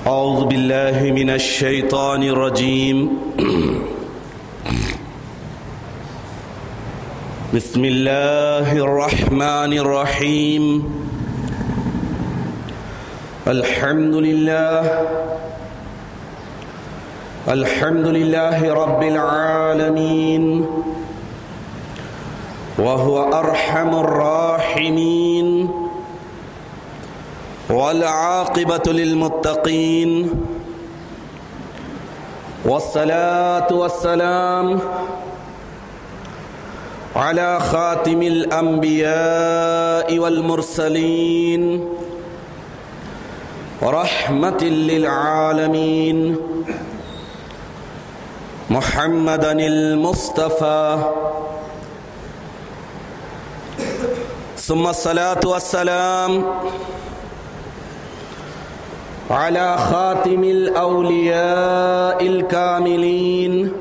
أعوذ بالله من الشيطان الرجيم بسم الله الرحمن الرحيم الحمد لله رب العالمين وهو أرحم الراحمين والعاقبة للمتقين والصلاة والسلام على خاتم الأنبياء والمرسلين رحمة للعالمين محمدا المصطفى ثم الصلاة والسلام على خاتم الأولياء الكاملين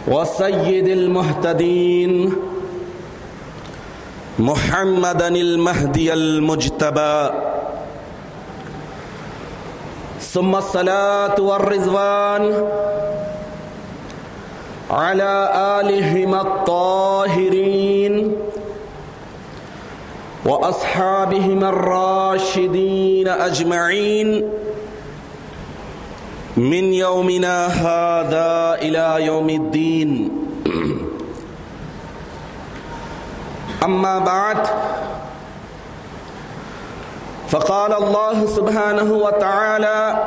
وسيد المهتدين محمدا المهدي المجتبى ثم الصلاة والرضوان على آلهم الطاهرين وأصحابهم الراشدين أجمعين من يومنا هذا إلى يوم الدين. أما بعد، فقال الله سبحانه وتعالى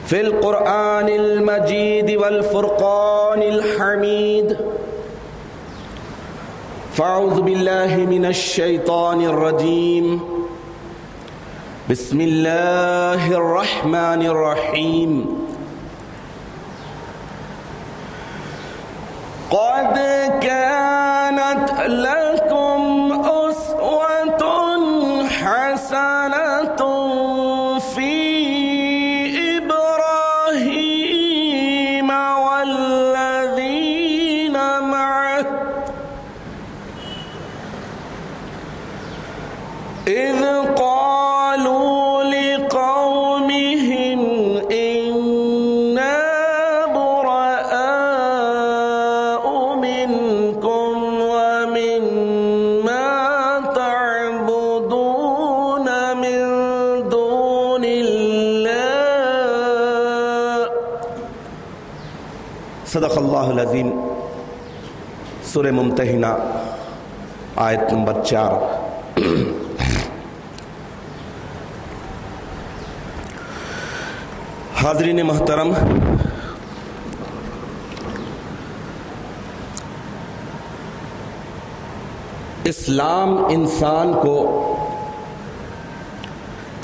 في القرآن المجيد والفرقان الحميد: فأعوذ بالله من الشيطان الرجيم بسم الله الرحمن الرحيم قد كانت لكم أسوة حسنة في إبراهيم والذين معه إذ قالوا لقومهم إنا براء منكم ومما تعبدون من دون الله. صدق اللہ العظیم. سورہ ممتحنہ آیت نمبر 4. حاضرین محترم، اسلام انسان کو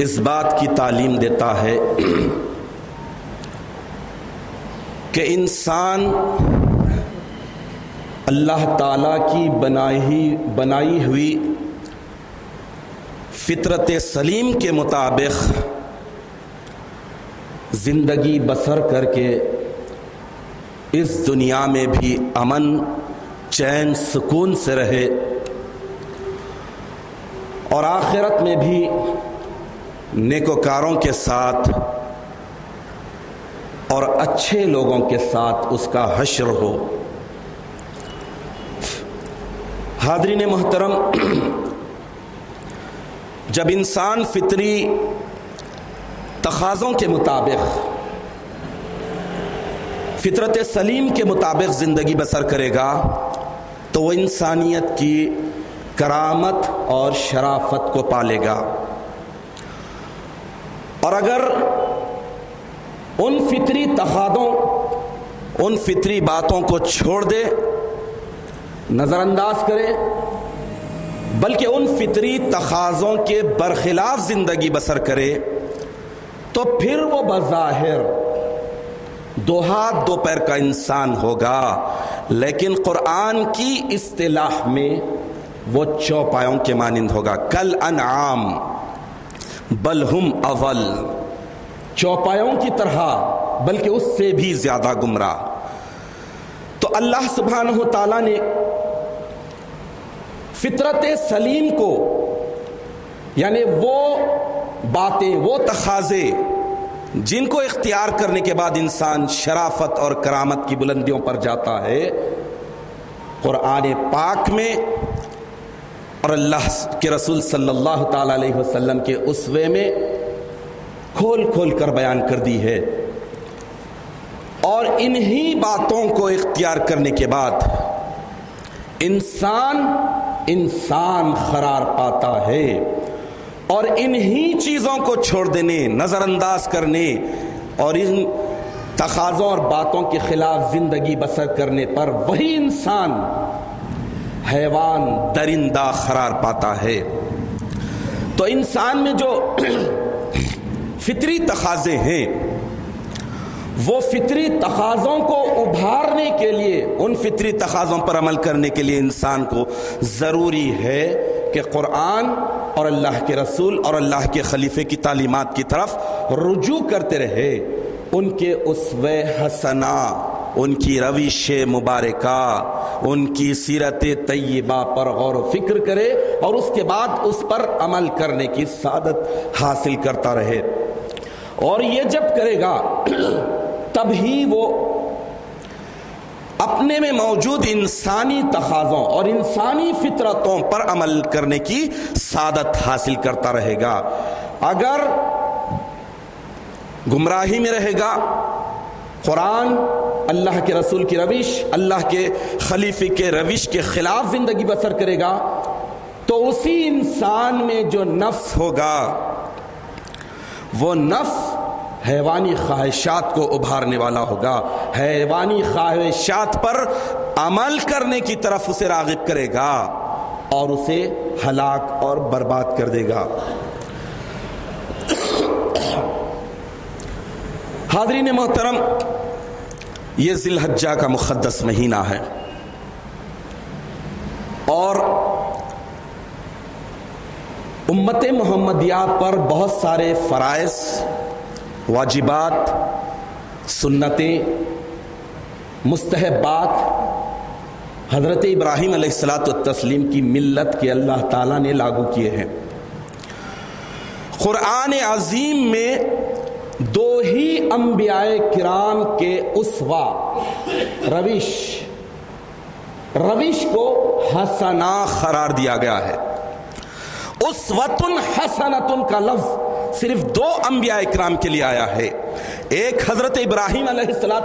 اس بات کی تعلیم دیتا ہے کہ انسان اللہ تعالیٰ کی بنائی ہوئی فطرت سلیم کے مطابق زندگی بسر کر کے اس دنیا میں بھی امن چین سکون سے رہے اور آخرت میں بھی نیکوکاروں کے ساتھ اور اچھے لوگوں کے ساتھ اس کا حشر ہو. حاضرین محترم، جب انسان فطری تقاضوں کے مطابق فطرت سلیم کے مطابق زندگی بسر کرے گا تو وہ انسانیت کی کرامت اور شرافت کو پالے گا. اور اگر ان فطری تقاضوں، ان فطری باتوں کو چھوڑ دے، نظر انداز کرے، بلکہ ان فطری تقاضوں کے برخلاف زندگی بسر کرے، تو پھر وہ بظاہر دو ہاتھ دو پیر کا انسان ہوگا، لیکن قرآن کی اصطلاح میں وہ چوپایوں کے مانند ہوگا. کل انعام بل ہم اول، چوپایوں کی طرح بلکہ اس سے بھی زیادہ گمراہ. تو اللہ سبحانہ تعالیٰ نے فطرت سلیم کو، یعنی وہ باتیں، وہ تقاضے جن کو اختیار کرنے کے بعد انسان شرافت اور کرامت کی بلندیوں پر جاتا ہے، قرآن پاک میں اور اللہ کے رسول صلی اللہ تعالی علیہ وسلم کے اسوے میں کھول کھول کر بیان کر دی ہے. اور انہی باتوں کو اختیار کرنے کے بعد انسان قرار پاتا ہے، اور انہی چیزوں کو چھوڑ دینے، نظر انداز کرنے اور ان تقاضوں اور باتوں کے خلاف زندگی بسر کرنے پر وہی انسان حیوان، درندہ قرار پاتا ہے. تو انسان میں جو فطری تقاضے ہیں، وہ فطری تقاضوں کو ابھارنے کے لیے، ان فطری تقاضوں پر عمل کرنے کے لیے انسان کو ضروری ہے کہ قرآن اور اللہ کے رسول اور اللہ کے خلیفے کی تعلیمات کی طرف رجوع کرتے رہے، ان کے اسوہ حسنہ، ان کی روش مبارکہ، ان کی سیرت طیبہ پر غور و فکر کرے اور اس کے بعد اس پر عمل کرنے کی سعادت حاصل کرتا رہے. اور یہ جب کرے گا تب ہی وہ اپنے میں موجود انسانی تقاضوں اور انسانی فطرتوں پر عمل کرنے کی سعادت حاصل کرتا رہے گا. اگر گمراہی میں رہے گا، قرآن، اللہ کے رسول کی روش، اللہ کے خلیفے کے روش کے خلاف زندگی بسر کرے گا، تو اسی انسان میں جو نفس ہوگا، وہ نفس حیوانی خواہشات کو ابھارنے والا ہوگا، حیوانی خواہشات پر عمل کرنے کی طرف اسے راغب کرے گا اور اسے ہلاک اور برباد کر دے گا. حاضرین محترم، یہ ذی الحجہ کا مقدس مہینہ ہے اور امت محمدیہ پر بہت سارے فرائض، واجبات، سنتیں، مستحبات حضرت ابراہیم علیہ السلام کی ملت کے اللہ تعالیٰ نے لاگو کیے ہیں. قرآن عظیم میں دو ہی انبیاء کرام کے اسوہ روش کو حسنہ قرار دیا گیا ہے. اسوۃ حسنۃ کا لفظ صرف دو انبیاء اکرام کے لیے آیا ہے. ایک حضرت ابراہیم علیہ السلام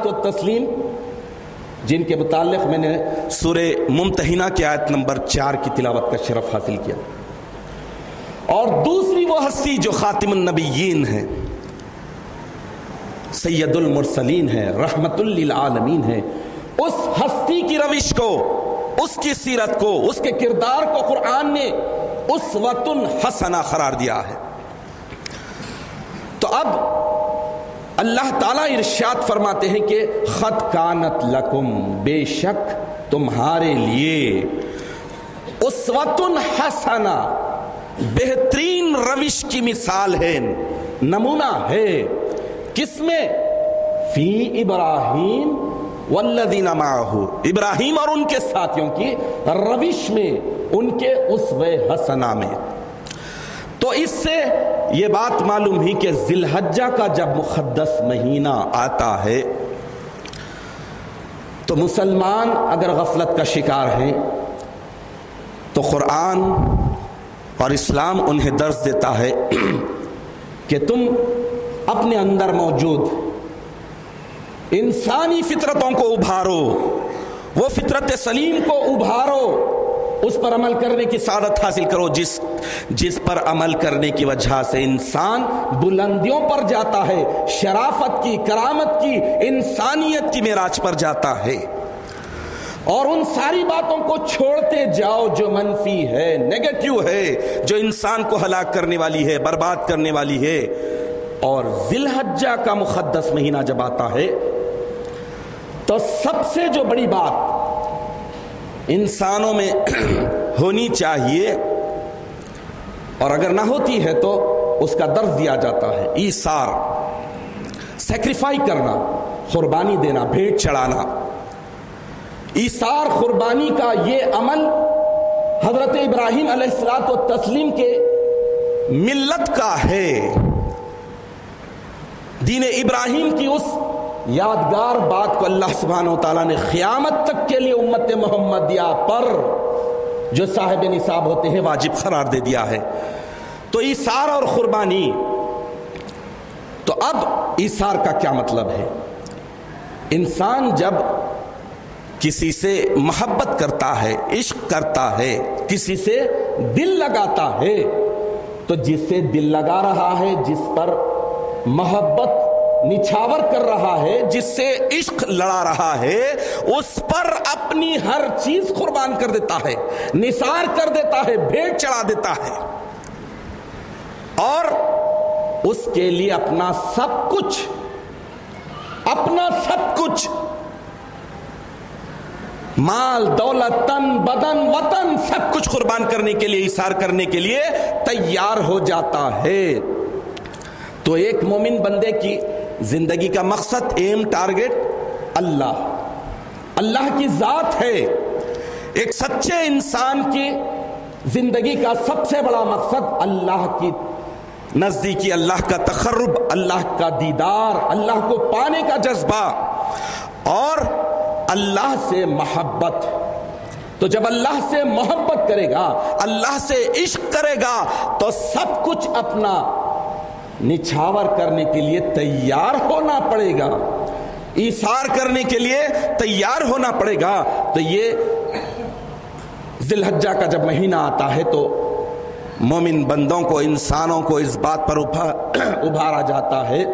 جن کے متعلق میں نے سورہ ممتحنہ کی آیت نمبر 4 کی تلاوت کا شرف حاصل کیا، اور دوسری وہ ہستی جو خاتم النبیین ہے، سید المرسلین ہے، رحمت للعالمین ہے. اس ہستی کی روش کو، اس کی سیرت کو، اس کے کردار کو قرآن نے اسوۃ حسنہ قرار دیا ہے. تو اب اللہ تعالیٰ ارشاد فرماتے ہیں کہ قد کانت لکم، بے شک تمہارے لیے، اسوۃ حسنہ، بہترین روش کی مثال ہے، نمونہ ہے. کس میں؟ فی ابراہیم والذین معہ، ابراہیم اور ان کے ساتھیوں کی روش میں، ان کے اسوہ حسنہ میں. تو اس سے یہ بات معلوم ہی کہ ذی الحجہ کا جب مقدس مہینہ آتا ہے تو مسلمان اگر غفلت کا شکار ہیں تو قرآن اور اسلام انہیں درس دیتا ہے کہ تم اپنے اندر موجود انسانی فطرتوں کو ابھارو، وہ فطرت سلیم کو ابھارو، اس پر عمل کرنے کی سعادت حاصل کرو جس پر عمل کرنے کی وجہ سے انسان بلندیوں پر جاتا ہے، شرافت کی، کرامت کی، انسانیت کی معراج پر جاتا ہے. اور ان ساری باتوں کو چھوڑتے جاؤ جو منفی ہے، نیگیٹو ہے، جو انسان کو ہلاک کرنے والی ہے، برباد کرنے والی ہے. اور ذی الحجہ کا مقدس مہینہ جب آتا ہے تو سب سے جو بڑی بات انسانوں میں ہونی چاہیے، اور اگر نہ ہوتی ہے تو اس کا درس دیا جاتا ہے، ایثار، سیکریفائی کرنا، قربانی دینا، بھیٹ چڑھانا. ایثار، قربانی کا یہ عمل حضرت ابراہیم علیہ السلام کے ملت کا ہے. دین ابراہیم کی اس یادگار بات کو اللہ سبحانہ و تعالیٰ نے قیامت تک کے لیے امت محمدیہ پر جو صاحب نصاب ہوتے ہیں واجب قرار دے دیا ہے۔ تو ایثار اور قربانی، تو اب ایثار کا کیا مطلب ہے؟ انسان جب کسی سے محبت کرتا ہے، عشق کرتا ہے، کسی سے دل لگاتا ہے، تو جس سے دل لگا رہا ہے، جس پر محبت نچھاور کر رہا ہے، جس سے عشق لڑا رہا ہے، اس پر اپنی ہر چیز قربان کر دیتا ہے، نثار کر دیتا ہے، بھیٹ چڑھا دیتا ہے، اور اس کے لیے اپنا سب کچھ مال، دولت، تن، بدن، وطن سب کچھ قربان کرنے کے لیے، ایثار کرنے کے لیے تیار ہو جاتا ہے۔ تو ایک مومن بندے کی زندگی کا مقصد، ایم، ٹارگٹ اللہ کی ذات ہے۔ ایک سچے انسان کی زندگی کا سب سے بڑا مقصد اللہ کی نزدیکی، اللہ کا تقرب، اللہ کا دیدار، اللہ کو پانے کا جذبہ اور اللہ سے محبت۔ تو جب اللہ سے محبت کرے گا، اللہ سے عشق کرے گا، تو سب کچھ اپنا نچھاور کرنے کے لیے تیار ہونا پڑے گا، ایثار کرنے کے لیے تیار ہونا پڑے گا۔ تو یہ ذی الحجہ کا جب مہینہ آتا ہے تو مومن بندوں کو، انسانوں کو اس بات پر ابھارا جاتا ہے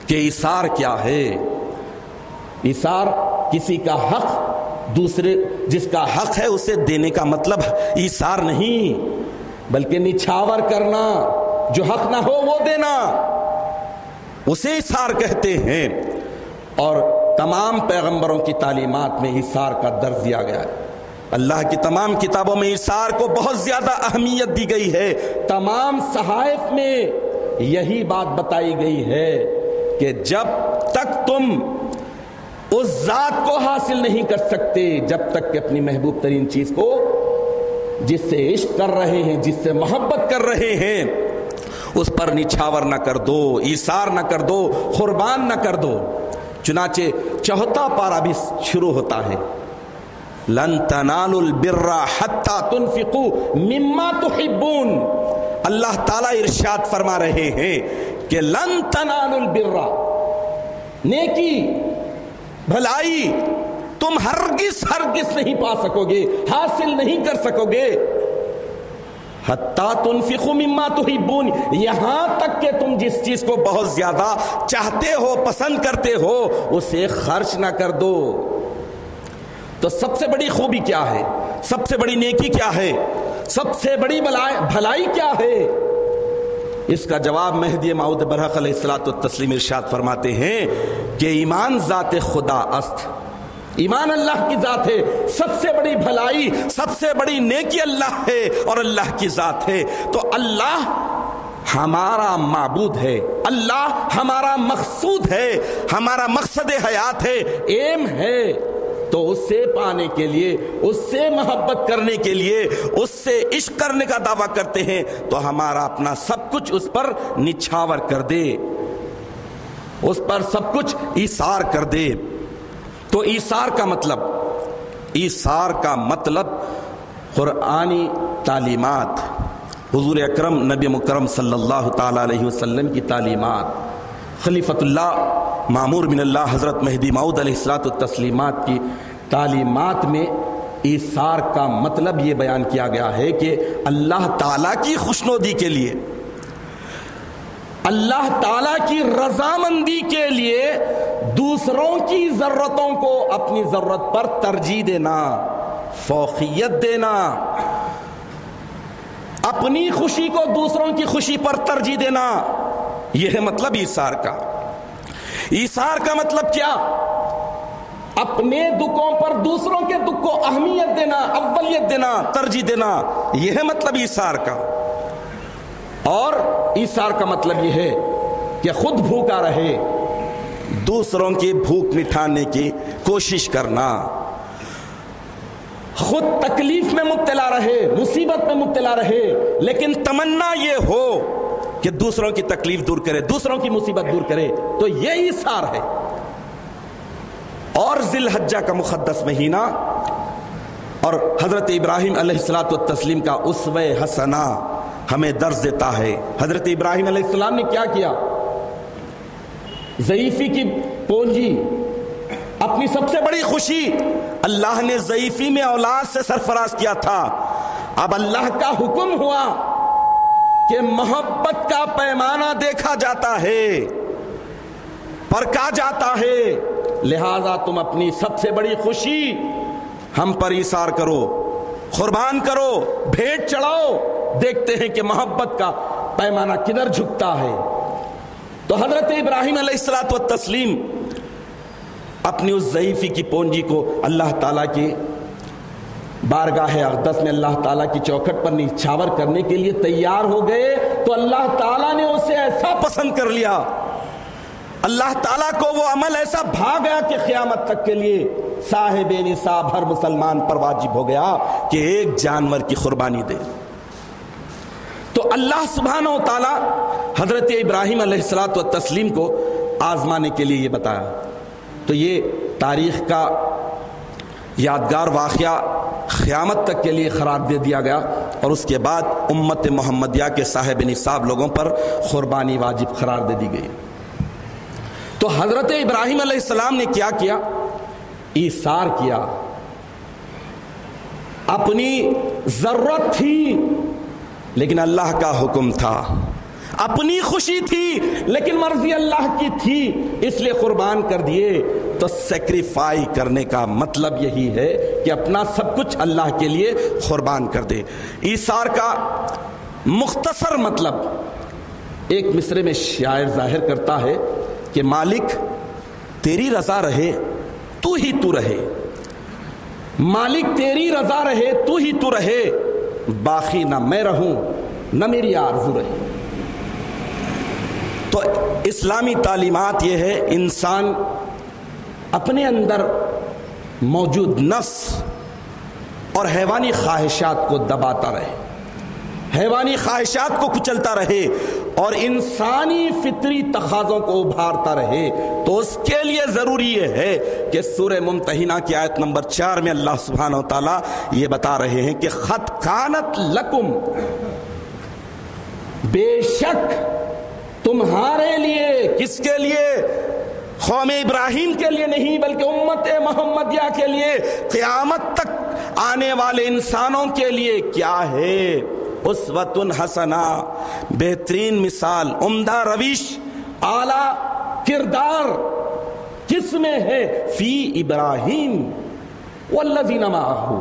کہ ایثار کیا ہے۔ ایثار کسی کا حق دوسرے، جس کا حق ہے اسے دینے کا مطلب ایثار نہیں، بلکہ نچھاور کرنا، جو حق نہ ہو وہ دینا، اسے ایثار کہتے ہیں۔ اور تمام پیغمبروں کی تعلیمات میں ایثار کا درس دیا گیا ہے۔ اللہ کی تمام کتابوں میں ایثار کو بہت زیادہ اہمیت دی گئی ہے۔ تمام صحائف میں یہی بات بتائی گئی ہے کہ جب تک تم اس ذات کو حاصل نہیں کر سکتے، جب تک کہ اپنی محبوب ترین چیز کو، جس سے عشق کر رہے ہیں، جس سے محبت کر رہے ہیں، اس پر نچھاور نہ کر دو، ایثار نہ کر دو، قربان نہ کر دو۔ چنانچہ 4واں پارہ بھی شروع ہوتا ہے، لن تنالوا البر حتى تنفقوا مما تحبون۔ اللہ تعالیٰ ارشاد فرما رہے ہیں کہ لن تنالوا البر، نیکی، بھلائی تم ہرگز نہیں پا سکو گے، حاصل نہیں کر سکو گے، حتی تنفقوا مما تحبون، یہاں تک کہ تم جس چیز کو بہت زیادہ چاہتے ہو، پسند کرتے ہو، اسے خرچ نہ کر دو۔ تو سب سے بڑی خوبی کیا ہے؟ سب سے بڑی نیکی کیا ہے؟ سب سے بڑی بھلائی کیا ہے؟ اس کا جواب مہدی موعود برحق علیہ الصلوۃ والتسلیم ارشاد فرماتے ہیں کہ ایمان ذات خدا است، ایمان اللہ کی ذات ہے، سب سے بڑی بھلائی، سب سے بڑی نیکی اللہ ہے اور اللہ کی ذات ہے۔ تو اللہ ہمارا معبود ہے، اللہ ہمارا مقصود ہے، ہمارا مقصد حیات ہے، ایم ہے۔ تو اس سے پانے کے لیے، اس سے محبت کرنے کے لیے، اس سے عشق کرنے کا دعویٰ کرتے ہیں، تو ہمارا اپنا سب کچھ اس پر نچھاور کر دے، اس پر سب کچھ ایثار کر دے۔ تو ایثار کا مطلب قرآنی تعلیمات، حضور اکرم نبی مکرم صلی اللہ تعالی علیہ وسلم کی تعلیمات، خلیفۃ اللہ مامور من اللہ حضرت مہدی موعود علیہ الصلوۃ والتسلیمات کی تعلیمات میں ایثار کا مطلب یہ بیان کیا گیا ہے کہ اللہ تعالیٰ کی خوشنودی کے لیے، اللہ تعالیٰ کی رضامندی کے لیے دوسروں کی ضرورتوں کو اپنی ضرورت پر ترجیح دینا، فوقیت دینا، اپنی خوشی کو دوسروں کی خوشی پر ترجیح دینا، یہ ہے مطلب ایثار کا۔ ایثار کا مطلب کیا؟ اپنے دکھوں پر دوسروں کے دکھ کو اہمیت دینا، اولیت دینا، ترجیح دینا، یہ ہے مطلب ایثار کا۔ اور ایثار کا مطلب یہ ہے کہ خود بھوکا رہے، دوسروں کی بھوک مٹھانے کی کوشش کرنا، خود تکلیف میں مبتلا رہے، مصیبت میں مبتلا رہے، لیکن تمنا یہ ہو کہ دوسروں کی تکلیف دور کرے، دوسروں کی مصیبت دور کرے، تو یہ ایثار ہے۔ اور ذی الحجہ کا مقدس مہینہ اور حضرت ابراہیم علیہ الصلوۃ والتسلیم کا اسوہ حسنہ ہمیں درس دیتا ہے۔ حضرت ابراہیم علیہ السلام نے کیا کیا؟ ضعیفی کی پونجی، اپنی سب سے بڑی خوشی، اللہ نے ضعیفی میں اولاد سے سرفراز کیا تھا، اب اللہ کا حکم ہوا کہ محبت کا پیمانہ دیکھا جاتا ہے، پرکھا جاتا ہے، لہذا تم اپنی سب سے بڑی خوشی ہم پر ایثار کرو، قربان کرو، بھیٹ چڑھاؤ، دیکھتے ہیں کہ محبت کا پیمانہ کدھر جھکتا ہے۔ تو حضرت ابراہیم علیہ الصلوۃ والتسلیم اپنی اس ضعیفی کی پونجی کو اللہ تعالیٰ کی بارگاہ اقدس میں اللہ تعالیٰ کی چوکھٹ پر نچھاور کرنے کے لیے تیار ہو گئے، تو اللہ تعالیٰ نے اسے ایسا پسند کر لیا، اللہ تعالیٰ کو وہ عمل ایسا بھا گیا کہ قیامت تک کے لیے صاحب نصاب ہر مسلمان پر واجب ہو گیا کہ ایک جانور کی قربانی دے۔ تو اللہ سبحانہ و تعالیٰ حضرت ابراہیم علیہ الصلوۃ والتسلیم کو آزمانے کے لیے یہ بتایا۔ تو یہ تاریخ کا یادگار واقعہ قیامت تک کے لیے قرار دے دیا گیا، اور اس کے بعد امت محمدیہ کے صاحب نصاب لوگوں پر قربانی واجب قرار دے دی گئی۔ تو حضرت ابراہیم علیہ السلام نے کیا کیا؟ ایثار کیا۔ اپنی ضرورت تھی لیکن اللہ کا حکم تھا، اپنی خوشی تھی لیکن مرضی اللہ کی تھی، اس لیے قربان کر دیے۔ تو سیکریفائی کرنے کا مطلب یہی ہے کہ اپنا سب کچھ اللہ کے لیے قربان کر دے۔ ایثار کا مختصر مطلب ایک مصرے میں شاعر ظاہر کرتا ہے کہ مالک تیری رضا رہے تو ہی تو رہے، مالک تیری رضا رہے تو ہی تو رہے، باقی نہ میں رہوں نہ میری آرزو رہے۔ تو اسلامی تعلیمات یہ ہے انسان اپنے اندر موجود نفس اور حیوانی خواہشات کو دباتا رہے، حیوانی خواہشات کو کچلتا رہے اور انسانی فطری تقاضوں کو ابھارتا رہے۔ تو اس کے لیے ضروری یہ ہے کہ سورہ ممتحنہ کی آیت نمبر 4 میں اللہ سبحانہ و تعالیٰ یہ بتا رہے ہیں کہ قد کانت لکم، بے شک تمہارے لیے، کس کے لیے؟ قوم ابراہیم کے لیے نہیں بلکہ امت محمدیہ کے لیے، قیامت تک آنے والے انسانوں کے لیے کیا ہے؟ اسوۃ حسنہ، بہترین مثال، عمدہ روش، اعلیٰ کردار کس میں ہے؟ فی ابراہیم والذین معہ،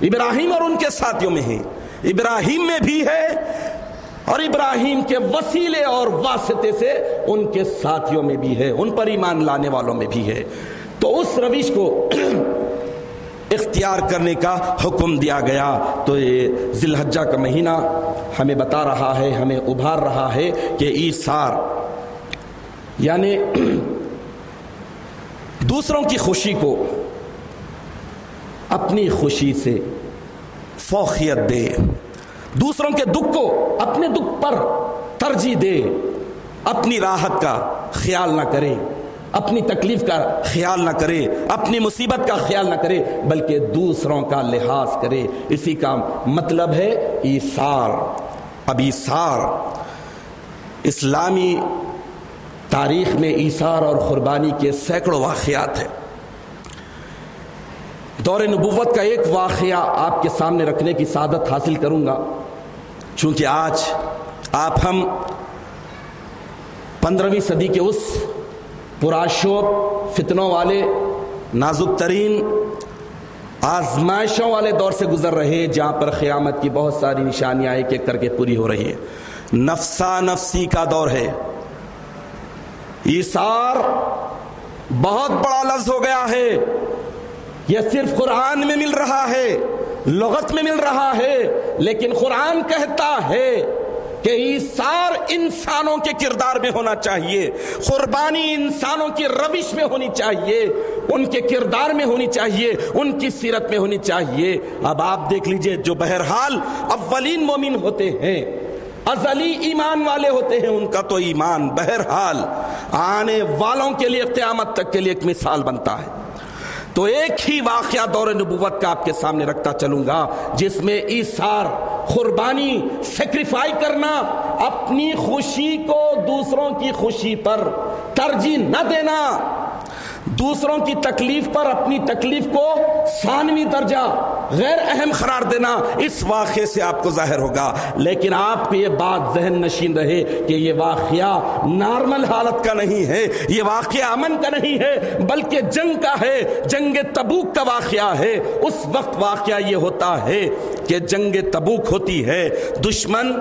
ابراہیم اور ان کے ساتھیوں میں ہے، ابراہیم میں بھی ہے اور ابراہیم کے وسیلے اور واسطے سے ان کے ساتھیوں میں بھی ہے، ان پر ایمان لانے والوں میں بھی ہے۔ تو اس روش کو اختیار کرنے کا حکم دیا گیا۔ تو یہ ذی الحجہ کا مہینہ ہمیں بتا رہا ہے، ہمیں ابھار رہا ہے کہ ایثار یعنی دوسروں کی خوشی کو اپنی خوشی سے فوقیت دے، دوسروں کے دکھ کو اپنے دکھ پر ترجیح دے، اپنی راحت کا خیال نہ کرے، اپنی تکلیف کا خیال نہ کرے، اپنی مصیبت کا خیال نہ کرے، بلکہ دوسروں کا لحاظ کرے۔ اسی کا مطلب ہے ایثار۔ اب ایثار اسلامی تاریخ میں ایثار اور قربانی کے سینکڑوں واقعات ہیں۔ دور نبوت کا ایک واقعہ آپ کے سامنے رکھنے کی سعادت حاصل کروں گا، چونکہ آج آپ ہم 15ویں صدی کے اس پرآشوب، فتنوں والے، نازک ترین آزمائشوں والے دور سے گزر رہے، جہاں پر قیامت کی بہت ساری نشانیاں ایک ایک کر کے پوری ہو رہی ہیں۔ نفسا نفسی کا دور ہے۔ ایثار بہت بڑا لفظ ہو گیا ہے، یہ صرف قرآن میں مل رہا ہے، لغت میں مل رہا ہے، لیکن قرآن کہتا ہے کہ ایثار انسانوں کے کردار میں ہونا چاہیے، قربانی انسانوں کی روش میں ہونی چاہیے، ان کے کردار میں ہونی چاہیے، ان کی سیرت میں ہونی چاہیے۔ اب آپ دیکھ لیجئے، جو بہرحال اولین مومن ہوتے ہیں، ازلی ایمان والے ہوتے ہیں، ان کا تو ایمان بہرحال آنے والوں کے لیے قیامت تک کے لیے ایک مثال بنتا ہے۔ تو ایک ہی واقعہ دور نبوت کا آپ کے سامنے رکھتا چلوں گا، جس میں ایثار، قربانی، سیکریفائی کرنا، اپنی خوشی کو دوسروں کی خوشی پر ترجیح نہ دینا، دوسروں کی تکلیف پر اپنی تکلیف کو ثانوی درجہ غیر اہم قرار دینا، اس واقعے سے آپ کو ظاہر ہوگا۔ لیکن آپ کو یہ بات ذہن نشین رہے کہ یہ واقعہ نارمل حالت کا نہیں ہے، یہ واقعہ امن کا نہیں ہے، بلکہ جنگ کا ہے، جنگ تبوک کا واقعہ ہے۔ اس وقت واقعہ یہ ہوتا ہے کہ جنگ تبوک ہوتی ہے، دشمن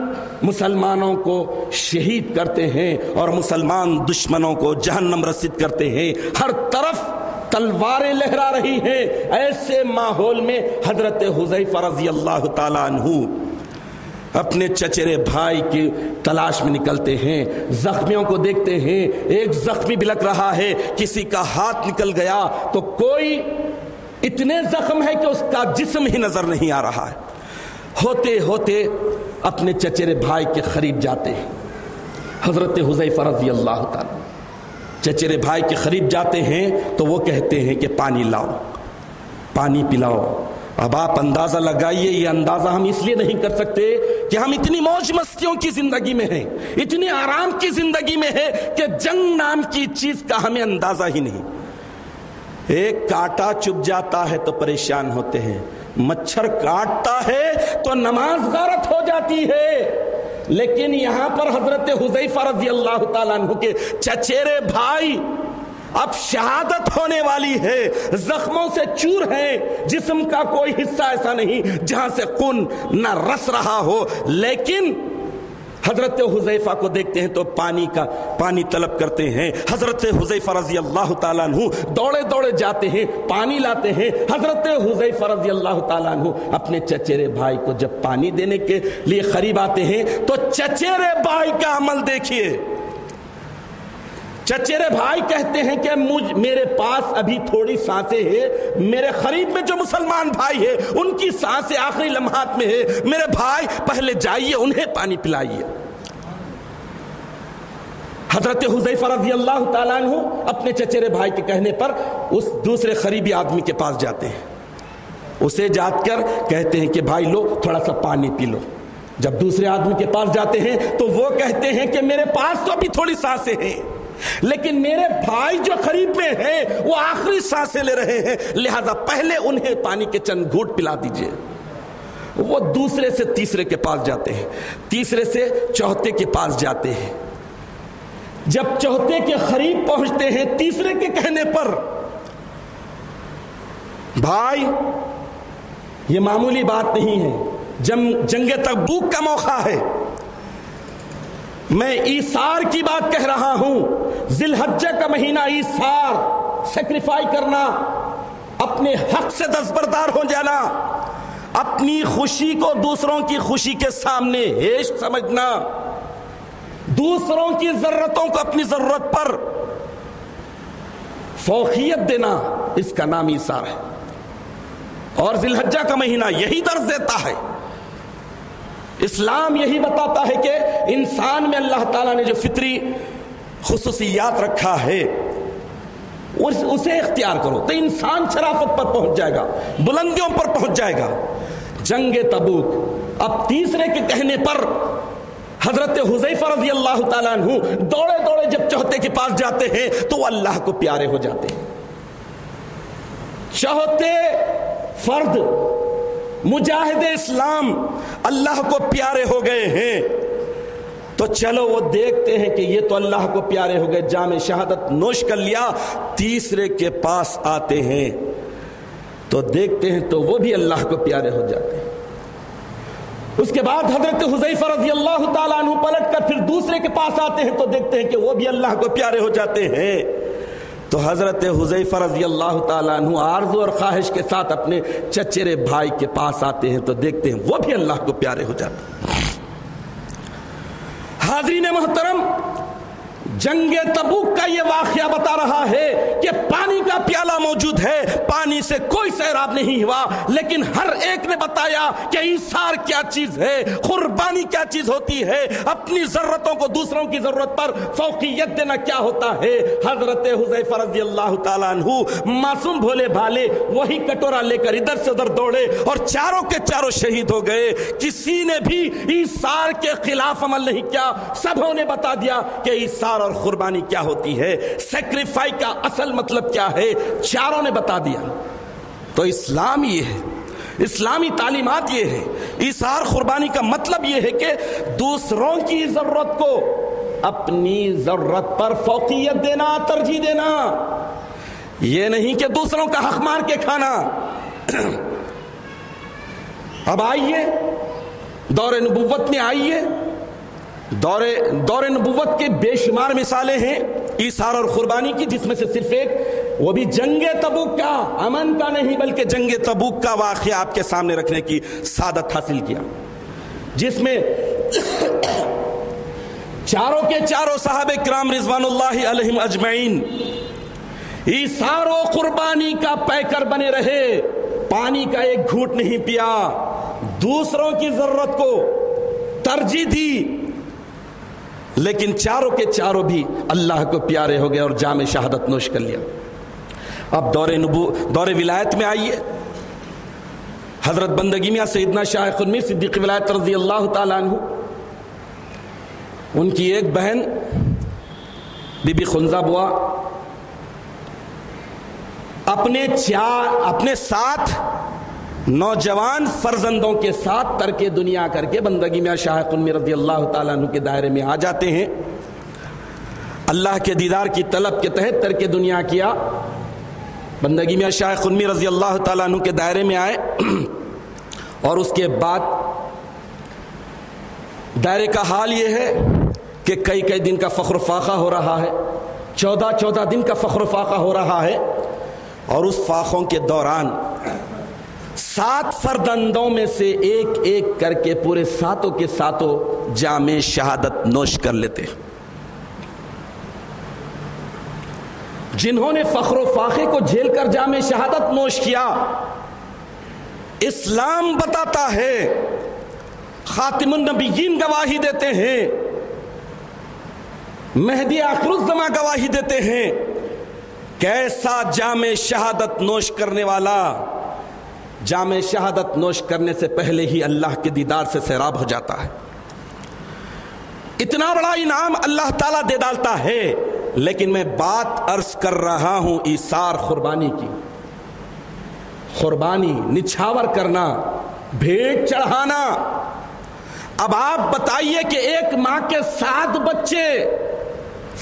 مسلمانوں کو شہید کرتے ہیں اور مسلمان دشمنوں کو جہنم رسید کرتے ہیں، ہر طرف تلواریں لہرا رہی ہیں۔ ایسے ماحول میں حضرت حذیفہ رضی اللہ تعالیٰ عنہ اپنے چچیرے بھائی کی تلاش میں نکلتے ہیں، زخمیوں کو دیکھتے ہیں، ایک زخمی بلک رہا ہے، کسی کا ہاتھ نکل گیا تو کوئی اتنے زخم ہے کہ اس کا جسم ہی نظر نہیں آ رہا ہے۔ ہوتے ہوتے اپنے چچیرے بھائی کے قریب جاتے ہیں، حضرت حذیفہ رضی اللہ تعالیٰ چچیرے بھائی کے قریب جاتے ہیں تو وہ کہتے ہیں کہ پانی لاؤ، پانی پلاؤ۔ اب آپ اندازہ لگائیے، یہ اندازہ ہم اس لیے نہیں کر سکتے کہ ہم اتنی موج مستیوں کی زندگی میں ہیں، اتنی آرام کی زندگی میں ہے کہ جنگ نام کی چیز کا ہمیں اندازہ ہی نہیں۔ ایک کانٹا چبھ جاتا ہے تو پریشان ہوتے ہیں، مچھر کاٹتا ہے تو نماز غارت ہو جاتی ہے، لیکن یہاں پر حضرت حذیفہ رضی اللہ تعالیٰ عنہ کے چچیرے بھائی اب شہادت ہونے والی ہے، زخموں سے چور ہیں، جسم کا کوئی حصہ ایسا نہیں جہاں سے خون نہ رس رہا ہو، لیکن حضرت حذیفہ کو دیکھتے ہیں تو پانی طلب کرتے ہیں۔ حضرت حذیفہ رضی اللہ تعالیٰ عنہ دوڑے دوڑے جاتے ہیں، پانی لاتے ہیں۔ حضرت حذیفہ رضی اللہ تعالیٰ عنہ اپنے چچیرے بھائی کو جب پانی دینے کے لیے قریب آتے ہیں تو چچیرے بھائی کا عمل دیکھیے۔ چچیرے بھائی کہتے ہیں کہ میرے پاس ابھی تھوڑی سانسیں ہیں، میرے قریب میں جو مسلمان بھائی ہیں ان کی سانسیں آخری لمحات میں ہے، میرے بھائی پہلے جائیے انہیں پانی پلائیے۔ حضرت حذیفہ رضی اللہ تعالیٰ عنہ اپنے چچیرے بھائی کے کہنے پر اس دوسرے قریبی آدمی کے پاس جاتے ہیں، اسے جا کر کہتے ہیں کہ بھائی لو تھوڑا سا پانی پی لو۔ جب دوسرے آدمی کے پاس جاتے ہیں تو وہ کہتے ہیں کہ میرے پاس تو ابھی تھوڑی سانسیں ہیں، لیکن میرے بھائی جو قریب میں ہیں وہ آخری سانسیں لے رہے ہیں، لہذا پہلے انہیں پانی کے چند گھونٹ پلا دیجئے۔ وہ دوسرے سے تیسرے کے پاس جاتے ہیں، تیسرے سے چوتھے کے پاس جاتے ہیں۔ جب چوتھے کے قریب پہنچتے ہیں تیسرے کے کہنے پر، بھائی یہ معمولی بات نہیں ہے، جنگ تبوک کا موقع ہے، میں ایثار کی بات کہہ رہا ہوں۔ ذی الحجہ کا مہینہ، ایثار، سیکریفائی کرنا، اپنے حق سے دستبردار ہو جانا، اپنی خوشی کو دوسروں کی خوشی کے سامنے ہیش سمجھنا، دوسروں کی ضرورتوں کو اپنی ضرورت پر فوقیت دینا، اس کا نام ایثار ہے۔ اور ذی الحجہ کا مہینہ یہی درس دیتا ہے، اسلام یہی بتاتا ہے کہ انسان میں اللہ تعالیٰ نے جو فطری خصوصیات رکھا ہے اسے اختیار کرو تو انسان شرافت پر پہنچ جائے گا، بلندیوں پر پہنچ جائے گا۔ جنگ تبوک، اب تیسرے کے کہنے پر حضرت حذیفہ رضی اللہ تعالیٰ عنہ دوڑے دوڑے جب چوتھے کے پاس جاتے ہیں تو وہ اللہ کو پیارے ہو جاتے ہیں۔ چوتھے فرد مجاہد اسلام اللہ کو پیارے ہو گئے ہیں، تو چلو وہ دیکھتے ہیں کہ یہ تو اللہ کو پیارے ہو گئے، جام شہادت نوش کر لیا، تیسرے کے پاس آتے ہیں تو دیکھتے ہیں تو وہ بھی اللہ کو پیارے ہو جاتے ہیں۔ اس کے بعد حضرت حذیفہ رضی اللہ تعالیٰ عنہ پلٹ کر پھر دوسرے کے پاس آتے ہیں تو دیکھتے ہیں کہ وہ بھی اللہ کو پیارے ہو جاتے ہیں۔ تو حضرت حذیفہ رضی اللہ تعالیٰ عنہ آرزو اور خواہش کے ساتھ اپنے چچیرے بھائی کے پاس آتے ہیں تو دیکھتے ہیں وہ بھی اللہ کو پیارے ہو جاتے ہیں۔ حاضرین محترم، جنگ تبوک کا یہ واقعہ بتا رہا ہے کہ پانی کا پیالہ موجود ہے, پانی سے کوئی سیراب نہیں ہوا, لیکن ہر ایک نے بتایا کہ ایثار کیا چیز ہے, قربانی کیا چیز ہوتی ہے, اپنی ضرورتوں کو دوسروں کی ضرورت پر فوقیت دینا کیا ہوتا ہے. حضرت حذیفہ رضی اللہ تعالیٰ عنہ معصوم بھولے بھالے وہی کٹورا لے کر ادھر سے ادھر دوڑے اور چاروں کے چاروں شہید ہو گئے. کسی نے بھی ایثار کے خلاف عمل نہیں کیا, سبوں نے بتا دیا کہ ایثار اور قربانی کیا ہوتی ہے, سیکریفائی کا اصل مطلب کیا ہے, چاروں نے بتا دیا. تو اسلام یہ ہے, اسلامی تعلیمات یہ ہے. ایثار قربانی کا مطلب یہ ہے کہ دوسروں کی ضرورت کو اپنی ضرورت پر فوقیت دینا, ترجیح دینا. یہ نہیں کہ دوسروں کا حق مار کے کھانا. اب آئیے دور نبوت میں آئیے, دور نبوت کے بے شمار مثالیں ہیں ایثار اور قربانی کی, جس میں سے صرف ایک, وہ بھی جنگ تبوک کا, امن کا نہیں بلکہ جنگ تبوک کا واقعہ آپ کے سامنے رکھنے کی سعادت حاصل کیا, جس میں چاروں کے چاروں صحابہ کرام رضوان اللہ علیہم اجمعین ایثار و قربانی کا پیکر بنے رہے. پانی کا ایک گھونٹ نہیں پیا, دوسروں کی ضرورت کو ترجیح دی, لیکن چاروں کے چاروں بھی اللہ کو پیارے ہو گئے اور جام شہادت نوش کر لیا. اب دور ولایت میں آئیے. حضرت بندگی میاں سیدنا شاہ خنمی صدیق ولایت رضی اللہ تعالیٰ عنہ, ان کی ایک بہن بی بی خنزہ بوا اپنے 7 نوجوان فرزندوں کے ساتھ ترک دنیا کر کے بندگی میاں شاہ قنمی رضی اللہ تعالیٰ عنہ کے دائرے میں آ جاتے ہیں. اللہ کے دیدار کی طلب کے تحت ترک دنیا کیا. بندگی میاں شاہ قنمی رضی اللہ تعالیٰ عنہ کے دائرے میں آئے اور اس کے بعد دائرے کا حال یہ ہے کہ کئی دن کا فخر و فاقہ ہو رہا ہے, 14 دن کا فخر و فاقہ ہو رہا ہے, اور اس فاقوں کے دوران 7 فرزندوں میں سے ایک ایک کر کے پورے 7 کے 7 جام شہادت نوش کر لیتے. جنہوں نے فخر و فاقے کو جھیل کر جام شہادت نوش کیا, اسلام بتاتا ہے, خاتم النبیین گواہی دیتے ہیں, مہدی آخر الزماں گواہی دیتے ہیں, کیسا جام شہادت نوش کرنے والا جام شہادت نوش کرنے سے پہلے ہی اللہ کے دیدار سے سیراب ہو جاتا ہے. اتنا بڑا انعام اللہ تعالیٰ دے ڈالتا ہے. لیکن میں بات عرض کر رہا ہوں ایثار قربانی کی. قربانی نچھاور کرنا, بھیٹ چڑھانا. اب آپ بتائیے کہ ایک ماں کے 7 بچے,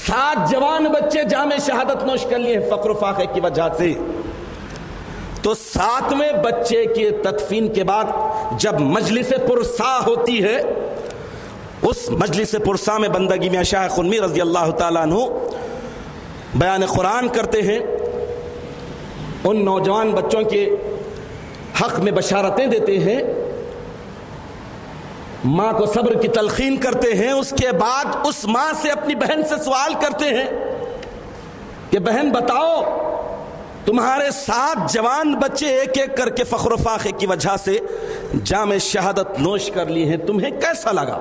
7 جوان بچے جام شہادت نوش کر لیے فقر و فاقے کی وجہ سے, تو 7ویں بچے کی تدفین کے بعد جب مجلس پرسا ہوتی ہے, اس مجلس پرسا میں بندگی میاں شاہ قنمی رضی اللہ تعالیٰ عنہ بیان قرآن کرتے ہیں, ان نوجوان بچوں کے حق میں بشارتیں دیتے ہیں, ماں کو صبر کی تلقین کرتے ہیں. اس کے بعد اس ماں سے اپنی بہن سے سوال کرتے ہیں کہ بہن بتاؤ, تمہارے 7 جوان بچے ایک ایک کر کے فخر و فاقے کی وجہ سے جام شہادت نوش کر لیے ہیں, تمہیں کیسا لگا؟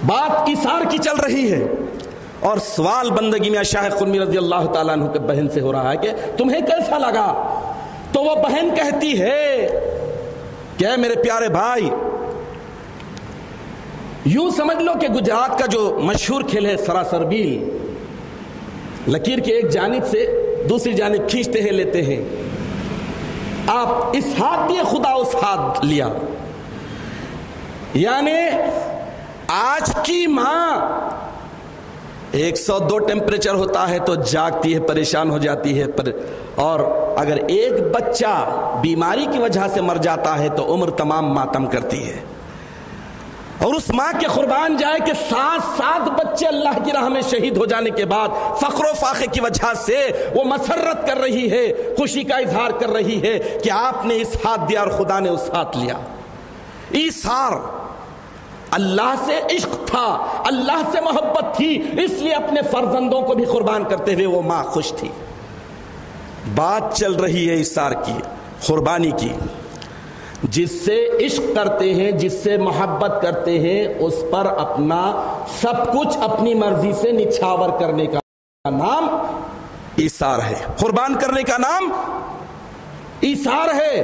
بات ایثار کی چل رہی ہے اور سوال بندگی میاں شاہ قنمی رضی اللہ تعالیٰ عنہ کے بہن سے ہو رہا ہے کہ تمہیں کیسا لگا؟ تو وہ بہن کہتی ہے کہ اے میرے پیارے بھائی, یوں سمجھ لو کہ گجرات کا جو مشہور کھیل ہے سراسر بیل, لکیر کے ایک جانب سے دوسری جانب کھینچتے ہیں لیتے ہیں, آپ اس ہاتھ دیے خدا اس ہاتھ لیا. یعنی آج کی ماں 102 ٹیمپریچر ہوتا ہے تو جاگتی ہے, پریشان ہو جاتی ہے, اور اگر ایک بچہ بیماری کی وجہ سے مر جاتا ہے تو عمر تمام ماتم کرتی ہے. اور اس ماں کے قربان جائے کہ 7 بچے اللہ کی راہ میں شہید ہو جانے کے بعد فخر و فاقے کی وجہ سے وہ مسرت کر رہی ہے, خوشی کا اظہار کر رہی ہے کہ آپ نے اس ہاتھ دیا اور خدا نے اس ہاتھ لیا. ایثار اللہ سے عشق تھا، اللہ سے محبت تھی، اس لیے اپنے فرزندوں کو بھی قربان کرتے ہوئے وہ ماں خوش تھی۔ بات چل رہی ہے ایثار کی، قربانی کی۔ جس سے عشق کرتے ہیں، جس سے محبت کرتے ہیں، اس پر اپنا سب کچھ اپنی مرضی سے نچھاور کرنے کا نام ایثار ہے، قربان کرنے کا نام ایثار ہے۔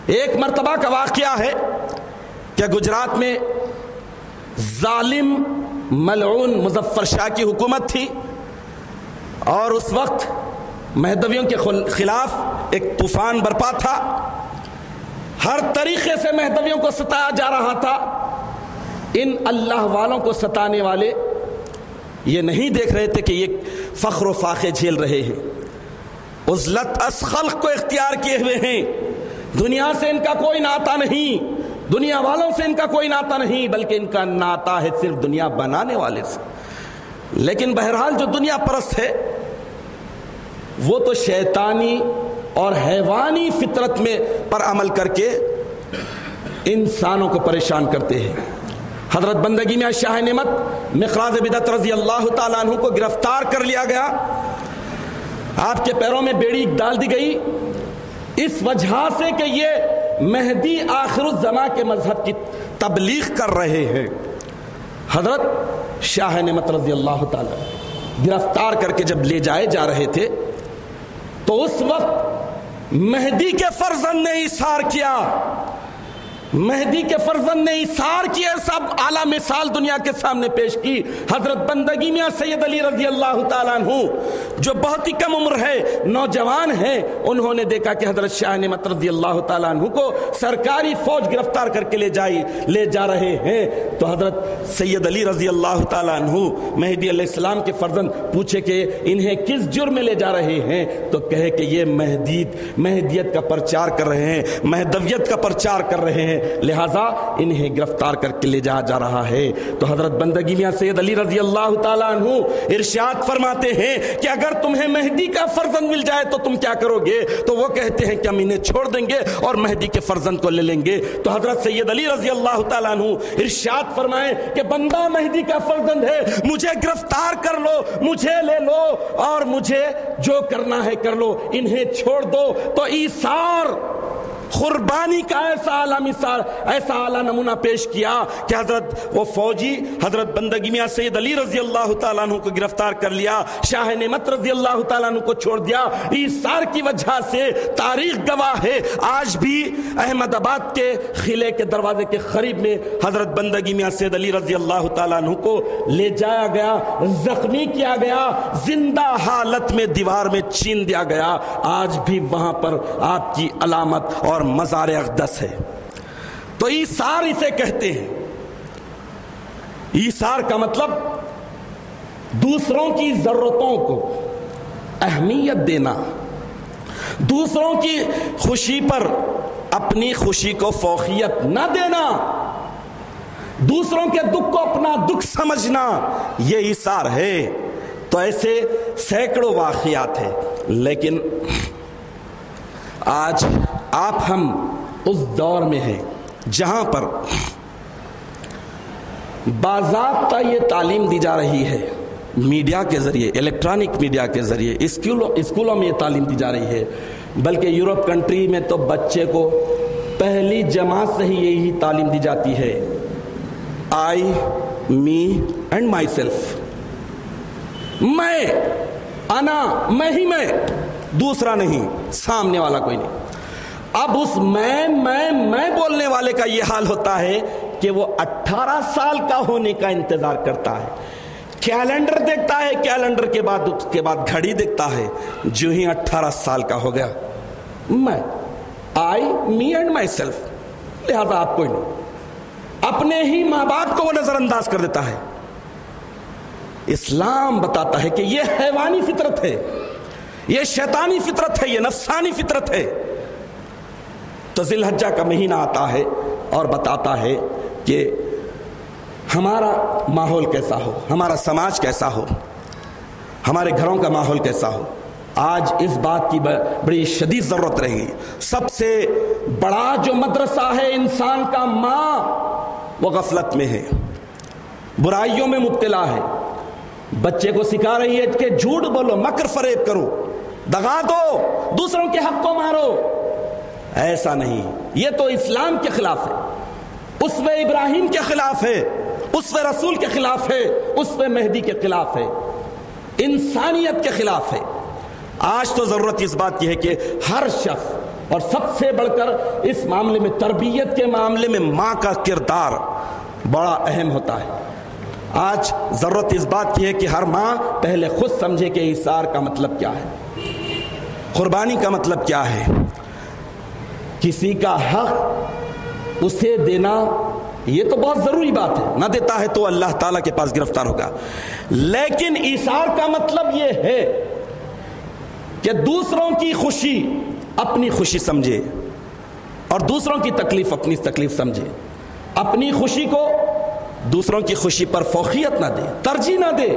ایک مرتبہ کا واقعہ ہے کہ گجرات میں ظالم ملعون مظفر شاہ کی حکومت تھی، اور اس وقت مہدویوں کے خلاف ایک طوفان برپا تھا، ہر طریقے سے مہدویوں کو ستایا جا رہا تھا۔ ان اللہ والوں کو ستانے والے یہ نہیں دیکھ رہے تھے کہ یہ فخر و فاخے جھیل رہے ہیں، عزلت از خلق کو اختیار کیے ہوئے ہیں، دنیا سے ان کا کوئی ناتا نہیں، دنیا والوں سے ان کا کوئی ناتا نہیں، بلکہ ان کا ناتا ہے صرف دنیا بنانے والے سے۔ لیکن بہرحال جو دنیا پرست ہے وہ تو شیطانی اور حیوانی فطرت میں پر عمل کر کے انسانوں کو پریشان کرتے ہیں۔ حضرت بندگی میں شاہ نعمت مقراض بدعت رضی اللہ تعالیٰ عنہ کو گرفتار کر لیا گیا، آپ کے پیروں میں بیڑی ڈال دی گئی، اس وجہ سے کہ یہ مہدی آخر الزماں کے مذہب کی تبلیغ کر رہے ہیں۔ حضرت شاہ نعمت رضی اللہ تعالیٰ گرفتار کر کے جب لے جائے جا رہے تھے تو اس وقت مہدی کے فرزند نے ایثار کیا، مہدی کے فرزند نے ایثار کیا، سب اعلیٰ مثال دنیا کے سامنے پیش کی۔ حضرت بندگی میاں سید علی رضی اللہ تعالیٰ عنہ جو بہت ہی کم عمر ہے، نوجوان ہیں، انہوں نے دیکھا کہ حضرت شاہ نعمت رضی اللہ تعالیٰ عنہ کو سرکاری فوج گرفتار کر کے لے جا رہے ہیں، تو حضرت سید علی رضی اللہ تعالیٰ عنہ مہدی علیہ السلام کے فرزند پوچھے کہ انہیں کس جرم میں لے جا رہے ہیں، تو کہے کہ یہ مہدیت کا پرچار کر رہے ہیں، مہدویت کا پرچار کر رہے ہیں، لہذا انہیں گرفتار کر کے لے جایا جا رہا ہے۔ تو حضرت بندگی میاں سید علی رضی اللہ تعالیٰ عنہ ارشاد فرماتے ہیں کہ اگر تمہیں مہدی کا فرزند مل جائے تو تم کیا کرو گے؟ تو وہ کہتے ہیں کہ ہم انہیں چھوڑ دیں گے اور مہدی کے فرزند کو لے لیں گے۔ تو حضرت سید علی رضی اللہ تعالیٰ عنہ ارشاد فرمائے کہ بندہ مہدی کا فرزند ہے، مجھے گرفتار کر لو، مجھے لے لو اور مجھے جو کرنا ہے کر لو، انہیں چھوڑ دو۔ تو ایثار، قربانی کا ایسا اعلیٰ مثال، ایسا اعلیٰ نمونہ پیش کیا کہ حضرت وہ فوجی حضرت بندگی میاں سید علی رضی اللہ تعالیٰ عنہ کو گرفتار کر لیا، شاہ نعمت رضی اللہ تعالیٰ عنہ کو چھوڑ دیا۔ ایثار کی وجہ سے تاریخ گواہ ہے، آج بھی احمد آباد کے قلعے کے دروازے کے قریب میں حضرت بندگی میاں سید علی رضی اللہ تعالیٰ عنہ کو لے جایا گیا، زخمی کیا گیا، زندہ حالت میں دیوار میں چین دیا گیا، آج بھی وہاں پر آپ کی علامت اور مزار اقدس ہے۔ تو ایثار اسے کہتے ہیں۔ ایثار کا مطلب دوسروں کی ضرورتوں کو اہمیت دینا، دوسروں کی خوشی پر اپنی خوشی کو فوقیت نہ دینا، دوسروں کے دکھ کو اپنا دکھ سمجھنا، یہ ایثار ہے۔ تو ایسے سینکڑوں واقعات ہیں، لیکن آج ہم اس دور میں ہیں جہاں پر باضابطہ یہ تعلیم دی جا رہی ہے، میڈیا کے ذریعے، الیکٹرانک میڈیا کے ذریعے، اسکولوں میں یہ تعلیم دی جا رہی ہے، بلکہ یورپ کنٹری میں تو بچے کو پہلی جماعت سے ہی یہی تعلیم دی جاتی ہے، آئی، می اینڈ مائی سیلف، میں، انا، میں ہی میں، دوسرا نہیں، سامنے والا کوئی نہیں۔ اب اس میں بولنے والے کا یہ حال ہوتا ہے کہ وہ 18 سال کا ہونے کا انتظار کرتا ہے، کیلنڈر دیکھتا ہے، کیلنڈر کے بعد گھڑی دیکھتا ہے، جو ہی 18 سال کا ہو گیا، میں، آئی، می اینڈ مائی سیلف، لہذا آپ کوئی نہیں، اپنے ہی ماں باپ کو وہ نظر انداز کر دیتا ہے۔ اسلام بتاتا ہے کہ یہ حیوانی فطرت ہے، یہ شیطانی فطرت ہے، یہ نفسانی فطرت ہے۔ تو ذی الحجہ کا مہینہ آتا ہے اور بتاتا ہے کہ ہمارا ماحول کیسا ہو، ہمارا سماج کیسا ہو، ہمارے گھروں کا ماحول کیسا ہو۔ آج اس بات کی بڑی شدید ضرورت رہے گی۔ سب سے بڑا جو مدرسہ ہے انسان کا، ماں، وہ غفلت میں ہے، برائیوں میں مبتلا ہے، بچے کو سکھا رہی ہے کہ جھوٹ بولو، مکر فریب کرو، دغا دو، دوسروں کے حق کو مارو. ایسا نہیں، یہ تو اسلام کے خلاف ہے، اسوہ ابراہیم کے خلاف ہے، اسوہ رسول کے خلاف ہے، اسوہ مہدی کے خلاف ہے، انسانیت کے خلاف ہے. آج تو ضرورت اس بات کی ہے کہ ہر شخص، اور سب سے بڑھ کر اس معاملے میں، تربیت کے معاملے میں ماں کا کردار بڑا اہم ہوتا ہے. آج ضرورت اس بات کی ہے کہ ہر ماں پہلے خود سمجھے کہ ایثار کا مطلب کیا ہے، قربانی کا مطلب کیا ہے. کسی کا حق اسے دینا یہ تو بہت ضروری بات ہے، نہ دیتا ہے تو اللہ تعالیٰ کے پاس گرفتار ہوگا. لیکن ایثار کا مطلب یہ ہے کہ دوسروں کی خوشی اپنی خوشی سمجھے اور دوسروں کی تکلیف اپنی تکلیف سمجھے. اپنی خوشی کو دوسروں کی خوشی پر فوقیت نہ دے، ترجیح نہ دے،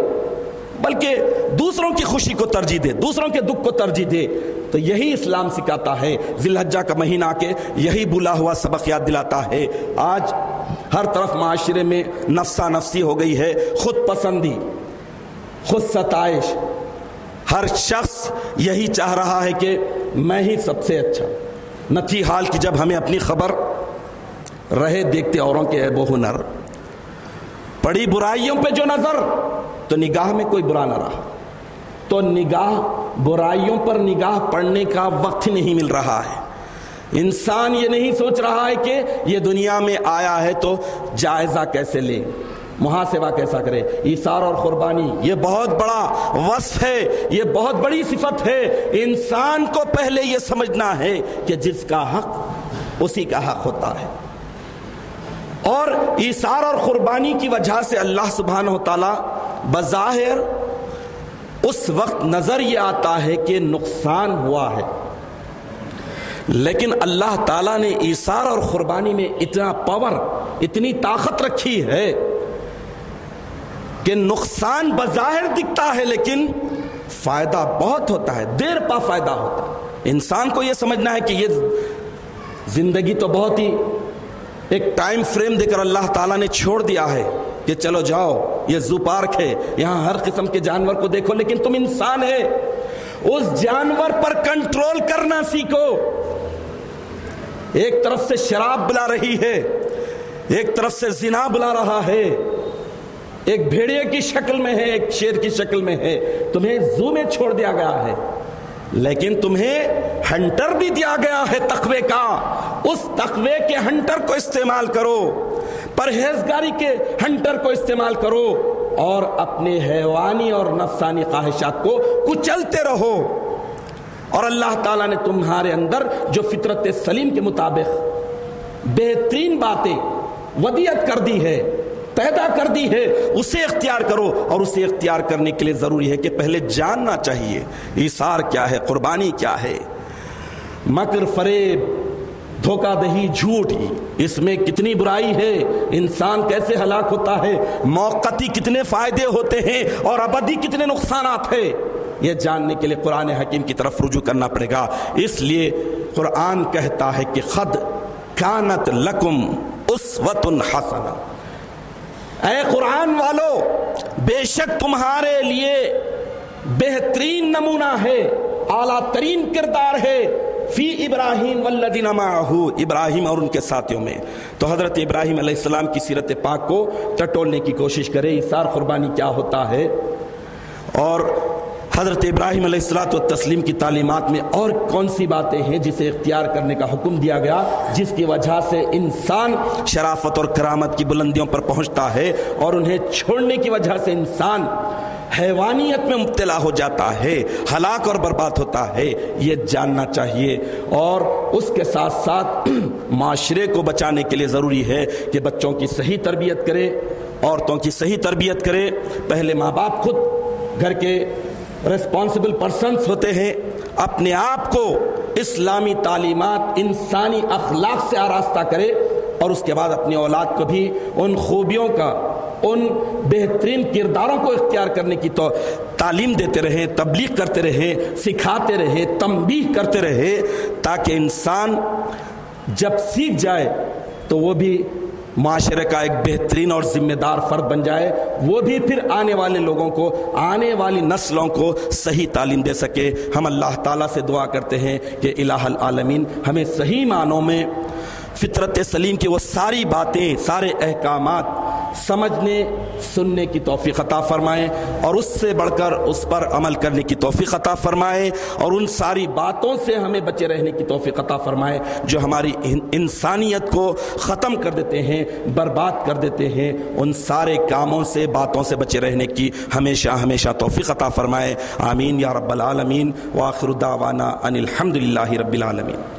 بلکہ دوسروں کی خوشی کو ترجیح دے، دوسروں کے دکھ کو ترجیح دے. تو یہی اسلام سکھاتا ہے. ذی الحجہ کا مہینہ کے یہی بھولا ہوا سبق یاد دلاتا ہے. آج ہر طرف معاشرے میں نفسا نفسی ہو گئی ہے، خود پسندی، خود ستائش. ہر شخص یہی چاہ رہا ہے کہ میں ہی سب سے اچھا. نہ تھی حال کی جب ہمیں اپنی خبر رہے دیکھتے اوروں کے عیب و ہنر، پڑی برائیوں پہ جو نظر تو نگاہ میں کوئی برا نہ رہا. تو نگاہ برائیوں پر نگاہ پڑنے کا وقت نہیں مل رہا ہے. انسان یہ نہیں سوچ رہا ہے کہ یہ دنیا میں آیا ہے تو جائزہ کیسے لے، محاسبہ کیسا کرے. ایثار اور قربانی یہ بہت بڑا وصف ہے، یہ بہت بڑی صفت ہے. انسان کو پہلے یہ سمجھنا ہے کہ جس کا حق اسی کا حق ہوتا ہے. اور ایثار اور قربانی کی وجہ سے اللہ سبحانہ و تعالی بظاہر اس وقت نظر یہ آتا ہے کہ نقصان ہوا ہے، لیکن اللہ تعالیٰ نے ایثار اور قربانی میں اتنا پاور، اتنی طاقت رکھی ہے کہ نقصان بظاہر دکھتا ہے لیکن فائدہ بہت ہوتا ہے، دیر پا فائدہ ہوتا ہے. انسان کو یہ سمجھنا ہے کہ یہ زندگی تو بہت ہی ایک ٹائم فریم دے کر اللہ تعالیٰ نے چھوڑ دیا ہے کہ چلو جاؤ یہ زو پارک ہے، یہاں ہر قسم کے جانور کو دیکھو، لیکن تم انسان ہے، اس جانور پر کنٹرول کرنا سیکھو. ایک طرف سے شراب بلا رہی ہے، ایک طرف سے زنا بلا رہا ہے، ایک بھیڑیے کی شکل میں ہے، ایک شیر کی شکل میں ہے. تمہیں زو میں چھوڑ دیا گیا ہے، لیکن تمہیں ہنٹر بھی دیا گیا ہے تقوی کا. اس تقوی کے ہنٹر کو استعمال کرو، پرہیزگاری کے ہنٹر کو استعمال کرو، اور اپنے حیوانی اور نفسانی خواہشات کو کچلتے رہو. اور اللہ تعالیٰ نے تمہارے اندر جو فطرت سلیم کے مطابق بہترین باتیں ودیعت کر دی ہے، پیدا کر دی ہے، اسے اختیار کرو. اور اسے اختیار کرنے کے لیے ضروری ہے کہ پہلے جاننا چاہیے ایثار کیا ہے، قربانی کیا ہے. مکر فریب، دھوکہ دہی، جھوٹ، اس میں کتنی برائی ہے، انسان کیسے ہلاک ہوتا ہے، موقتی کتنے فائدے ہوتے ہیں اور ابدی کتنے نقصانات ہیں. یہ جاننے کے لیے قرآن حکیم کی طرف رجوع کرنا پڑے گا. اس لیے قرآن کہتا ہے کہ قد کانت لکم اسوۃ حسنہ، اے قرآن والو بے شک تمہارے لیے بہترین نمونہ ہے، اعلیٰ ترین کردار ہے فی ابراہیم والذین معہ، ابراہیم اور ان کے ساتھیوں میں. تو حضرت ابراہیم علیہ السلام کی سیرت پاک کو ٹٹولنے کی کوشش کرے، ایثار قربانی کیا ہوتا ہے، اور حضرت ابراہیم علیہ الصلوۃ والتسلیم کی تعلیمات میں اور کون سی باتیں ہیں جسے اختیار کرنے کا حکم دیا گیا، جس کی وجہ سے انسان شرافت اور کرامت کی بلندیوں پر پہنچتا ہے، اور انہیں چھوڑنے کی وجہ سے انسان حیوانیت میں مبتلا ہو جاتا ہے، ہلاک اور برباد ہوتا ہے. یہ جاننا چاہیے. اور اس کے ساتھ ساتھ معاشرے کو بچانے کے لیے ضروری ہے کہ بچوں کی صحیح تربیت کرے، عورتوں کی صحیح تربیت کرے. پہلے ماں باپ خود گھر کے ریسپانسبل پرسنز ہوتے ہیں، اپنے آپ کو اسلامی تعلیمات، انسانی اخلاق سے آراستہ کرے، اور اس کے بعد اپنی اولاد کو بھی ان خوبیوں کا، ان بہترین کرداروں کو اختیار کرنے کی تو تعلیم دیتے رہیں، تبلیغ کرتے رہیں، سکھاتے رہیں، تنبیہ کرتے رہیں، تاکہ انسان جب سیکھ جائے تو وہ بھی معاشرے کا ایک بہترین اور ذمہ دار فرد بن جائے، وہ بھی پھر آنے والے لوگوں کو، آنے والی نسلوں کو صحیح تعلیم دے سکے۔ ہم اللہ تعالیٰ سے دعا کرتے ہیں کہ الہ العالمین ہمیں صحیح معنوں میں فطرت سلیم کی وہ ساری باتیں، سارے احکامات سمجھنے سننے کی توفیق عطا فرمائے، اور اس سے بڑھ کر اس پر عمل کرنے کی توفیق عطا فرمائے، اور ان ساری باتوں سے ہمیں بچے رہنے کی توفیق عطا فرمائے جو ہماری انسانیت کو ختم کر دیتے ہیں، برباد کر دیتے ہیں۔ ان سارے کاموں سے، باتوں سے بچے رہنے کی ہمیشہ ہمیشہ توفیق عطا فرمائے۔ آمین یا رب العالمین۔ وآخر دعوانا ان الحمد للہ رب العالمین۔